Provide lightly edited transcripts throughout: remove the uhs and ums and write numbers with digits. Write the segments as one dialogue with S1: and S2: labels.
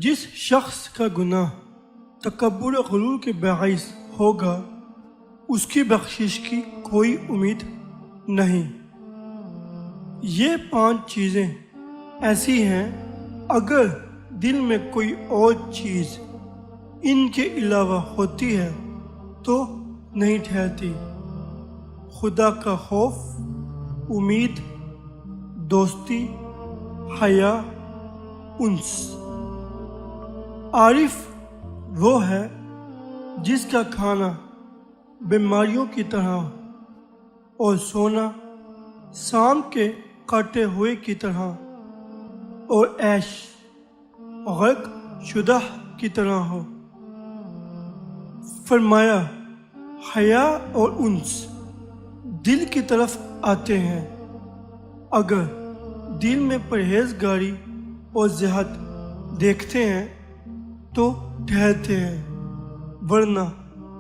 S1: جس شخص کا گناہ تکبر و غرور کے باعث ہوگا اس کی بخشش کی کوئی امید نہیں۔ یہ 5 چیزیں ایسی ہیں اگر دل میں کوئی اور چیز ان کے علاوہ ہوتی ہے تو نہیں ٹھہرتی: خدا کا خوف، امید، دوستی، حیا، انس۔ عارف وہ ہے جس کا کھانا بیماریوں کی طرح اور سونا سانپ کے کاٹے ہوئے کی طرح اور عیش غرق شدہ کی طرح ہو۔ فرمایا حیا اور انس دل کی طرف آتے ہیں، اگر دل میں پرہیزگاری اور زہد دیکھتے ہیں تو ٹھہرتے ہیں، ورنہ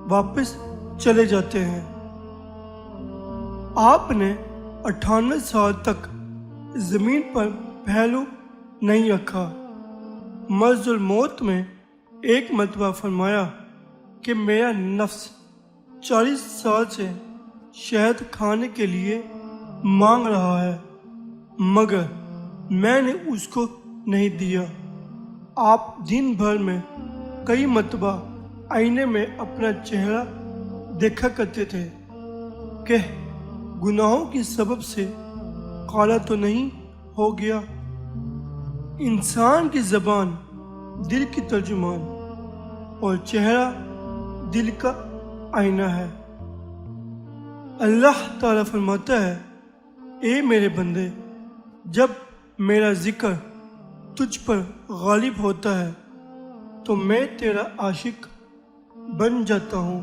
S1: واپس چلے جاتے ہیں۔ آپ نے 98 سال تک زمین پر پہلو نہیں رکھا۔ مرض الموت میں ایک مرتبہ فرمایا کہ میرا نفس 40 سال سے شہد کھانے کے لیے مانگ رہا ہے مگر میں نے اس کو نہیں دیا۔ آپ دن بھر میں کئی مرتبہ آئینے میں اپنا چہرہ دیکھا کرتے تھے کہ گناہوں کی سبب سے کالا تو نہیں ہو گیا۔ انسان کی زبان دل کی ترجمان اور چہرہ دل کا آئینہ ہے۔ اللہ تعالیٰ فرماتا ہے، اے میرے بندے، جب میرا ذکر تجھ پر غالب ہوتا ہے تو میں تیرا عاشق بن جاتا ہوں۔